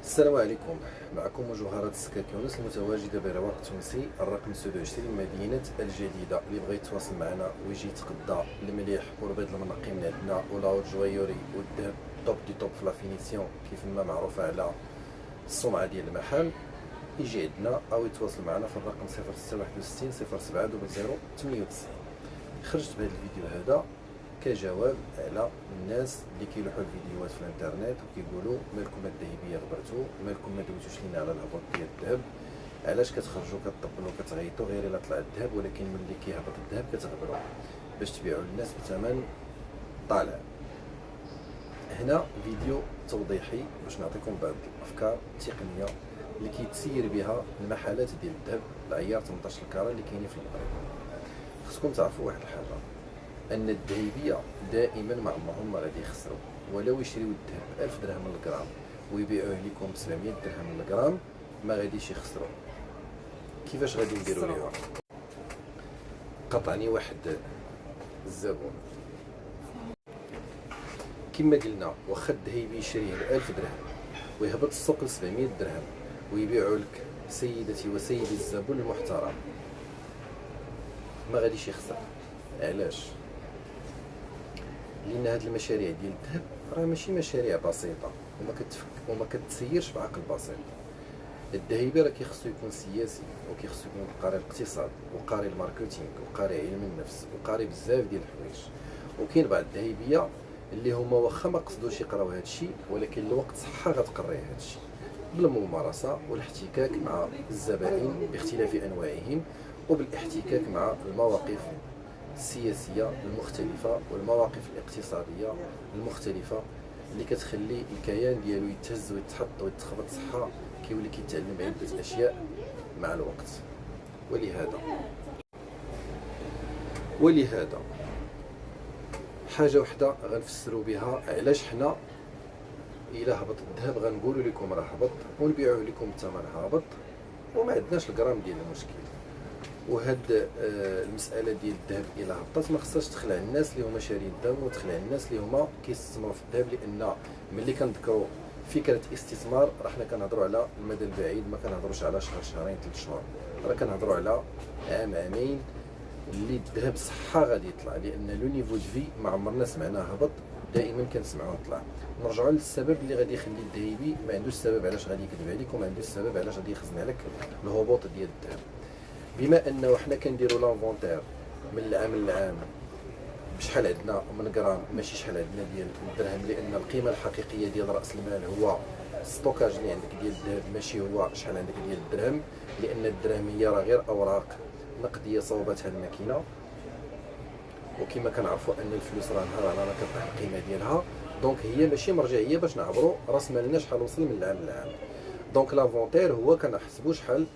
السلام عليكم. معكم مجوهرات السكاك يونس المتواجدة برواق التونسي الرقم 27 مدينة الجديدة. اللي بغى يتواصل معنا ويجي يتقدى المليح والبيض المنقي من عندنا ولا الجويوري والذهب توب دي توب في لافينيسيون كيف ما معروفة على السمعة ديال المحل، يجي عندنا او يتواصل معنا في الرقم 0661 07 0098. خرجت بهذا الفيديو هذا كجواب على الناس اللي كيلوحوا الفيديوهات في الانترنت وكيقولوا مالكم الذهبيه غبرتوا، مالكم ما دويتوش لينا على الهبوط ديال الذهب، علاش كتخرجوا كتطبلوا كتغيطوا غير الا طلع الذهب، ولكن ملي كيهبط الذهب كتغبروا باش تبيعوا للناس بثمن طالع. هنا فيديو توضيحي باش نعطيكم بعض الافكار التقنيه اللي كيتسير بها المحلات ديال الذهب العيار 18 الكاره اللي كاينين في المغرب. خصكم تعرفوا واحد الحاجه، ان الذهبيه دائما ما عمرهم ما غادي يخسروا، ولو يشريو الذهب 1000 درهم للغرام ويبيعوه لكم ب 700 درهم للغرام ما غاديش يخسروا. كيفاش غادي نديروا ليها؟ قطعني واحد الزبون كما قلنا، واخا الذهبي يشريه ب 1000 درهم ويهبط السوق ل 700 درهم ويبيعوا لك سيدتي وسيدي الزبون المحترم، ما غاديش يخسر. علاش؟ لان هاد المشاريع ديال الذهب راه ماشي مشاريع بسيطه وما كتسيرش بعقل بسيط. الذهبي راه كيخصو يكون سياسي وكيخصو يكون قاري الاقتصاد وقاري الماركتينغ وقاري علم النفس وقاري بزاف ديال الحوايج. وكاين بعض الذهبيه اللي هما واخا ما قصدوش يقراو هاد الشيء، ولكن الوقت صحه غتقري هاد الشيء بالممارسه والاحتكاك مع الزبائن باختلاف انواعهم وبالاحتكاك مع المواقف السياسيه المختلفه والمواقف الاقتصاديه المختلفه اللي كتخلي الكيان ديالو يتهز ويتحط ويتخبط صحه، كيولي كيتعلم عده اشياء مع الوقت. ولهذا حاجه وحده غنفسروا بها علاش حنا الا هبط الذهب غنقولوا لكم راه هبط ونبيعوه لكم بثمن هابط وما عندناش الغرام ديال المشكل. وهاد المساله ديال الذهب الى هبطت ما خصهاش تخلع الناس اللي هما شاريين الذهب وتخلع الناس اللي هما كيستثمروا في الذهب، لان ملي كنذكروا فكره استثمار راه حنا كنهضروا على المدى البعيد، ما كنهضروش على شهر شهرين 3 شهور، راه كنهضروا على عام عامين اللي الذهب صحه غادي يطلع، لان لو نيفو دو في ما عمرنا سمعناه هبط، دائما كنسمعوه طلع. نرجعوا للسبب اللي غادي يخلي الذهبي ما عندوش السبب علاش غادي يكذب عليك وما عندوش السبب علاش غادي يخزن عليك الهبوط ديال الذهب. بما انه حنا كنديروا لانفونتير من العام للعام بشحال عندنا من غرام ماشي شحال عندنا ديال الدرهم، لان القيمه الحقيقيه ديال راس المال هو ستوكاج اللي عندك ديال الذهب ماشي هو شحال عندك ديال الدرهم، لان الدرهم هي راه غير اوراق نقديه صوبتها الماكينه، وكما كنعرفوا ان الفلوس راه نهار على نهار كطيح القيمه ديالها، دونك هي ماشي مرجعيه باش نعبروا راس مالنا شحال وصل من العام للعام. دونك لافونتير هو كنحسبوا شحال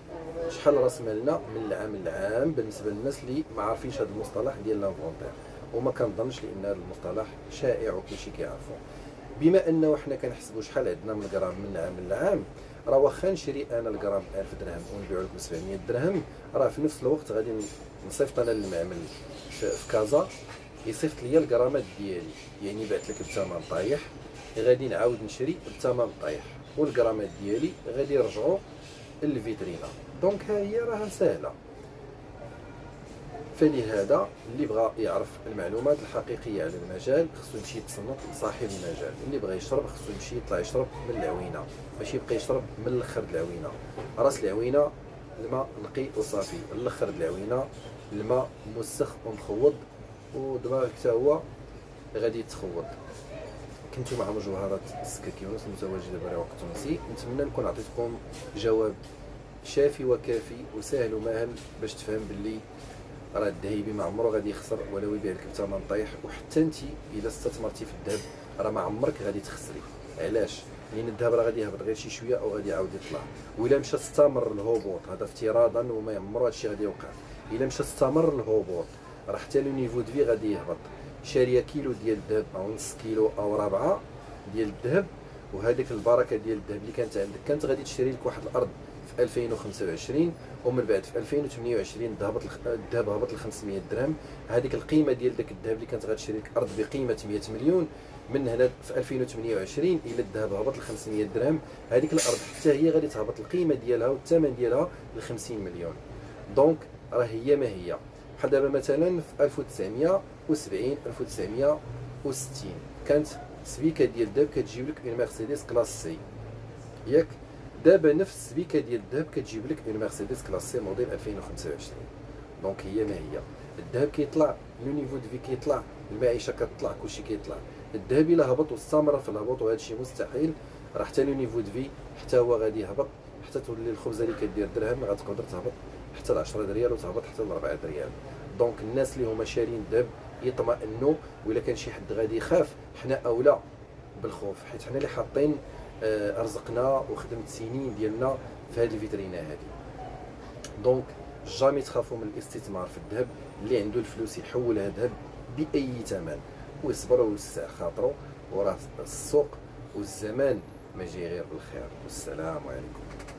راس مالنا من العام للعام بالنسبه للناس اللي ما عارفينش هذا المصطلح ديال لافونتير، وما كنظنش لان هذا المصطلح شائع وكلشي كيعرفو. بما انه حنا كنحسبوا شحال عندنا من الغرام من العام للعام، راه واخا نشري انا الغرام ب 1000 درهم ونبيعو لك ب 700 درهم، راه في نفس الوقت غادي نصيفط انا للمعمل في كازا يصيفط ليا الغرامات ديالي، يعني بعت لك بثمن طايح غادي نعاود نشري بثمن طايح، والغرامات ديالي غادي يرجعوا للفيترينا. دونك ها هي راها سهله. فلهذا اللي بغى يعرف المعلومات الحقيقيه على المجال خصو يمشي يتصنت لصاحب المجال، اللي بغى يشرب خصو يمشي يطلع يشرب من العوينه، ماشي يبقى يشرب من الاخر د العوينه. راس العوينه الماء نقي وصافي، الاخر د العوينه الماء موسخ ومخوض ودماغك حتى هو غادي يتخوض. كنتو مع مجوهرات السكاك يونس المتواجده برواق التونسي، نتمنى نكون عطيتكم جواب شافي وكافي وسهل وماهل باش تفهم باللي راه الذهبي ما عمره غادي يخسر ولو يبيع لك بثمن طايح، وحتى انت اذا استثمرتي في الذهب راه ما عمرك غادي تخسري. علاش؟ لان الذهب راه غادي يهبط غير شي شويه او غادي يعاود يطلع، والا مشى استمر الهبوط هذا افتراضا وما عمره هادشي غادي يوقع، الا مشى استمر الهبوط راه حتى لو نيفو دو في غادي يهبط. شاريه كيلو ديال الذهب او نص كيلو او ربعه ديال الذهب، وهذيك البركه ديال الذهب اللي كانت عندك كانت غادي تشري لك واحد الارض في 2025، ومن بعد في 2028 الذهب هبط ل 500 درهم. هذيك القيمه ديال داك الذهب اللي كانت غتشري لك ارض بقيمه 100 مليون، من هنا في 2028 الى الذهب هبط ل 500 درهم، هذيك الارض حتى هي غادي تهبط القيمه ديالها والثمن ديالها ل 50 مليون. دونك راه هي ما هي. بحال دابا مثلا في 1970 1960 كانت سبيكه ديال الذهب كتجيب لك اون مرسيدس كلاس سي، ياك؟ دابا نفس السبيكه ديال الذهب كتجيب لك اون مرسيدس كلاس سي موديل 2025. دونك هي ما هي. الذهب كيطلع، لو نيفو دو في كيطلع، المعيشه كتطلع، كلشي كيطلع. الذهب الا هبط واستمر في الهبوط، وهذا الشيء مستحيل، راه حتى لو نيفو دو في حتى هو غادي يهبط، حتى تولي الخبزه اللي كدير درهم غتقدر تهبط حتى ل 10 دريال وتهبط حتى ل 4 دريال. دونك الناس اللي هما شارين الذهب يطمئنوا، وإلا كان شي حد غادي يخاف حنا اولى بالخوف، حيت حنا اللي حاطين رزقنا وخدمت سنين ديالنا في هذه الفيترينا هذه. دونك جامي تخافوا من الاستثمار في الذهب. اللي عنده الفلوس يحولها ذهب باي ثمن، ويصبر ويوسع خاطره، وراه السوق والزمان ما جاي غير بالخير. والسلام عليكم.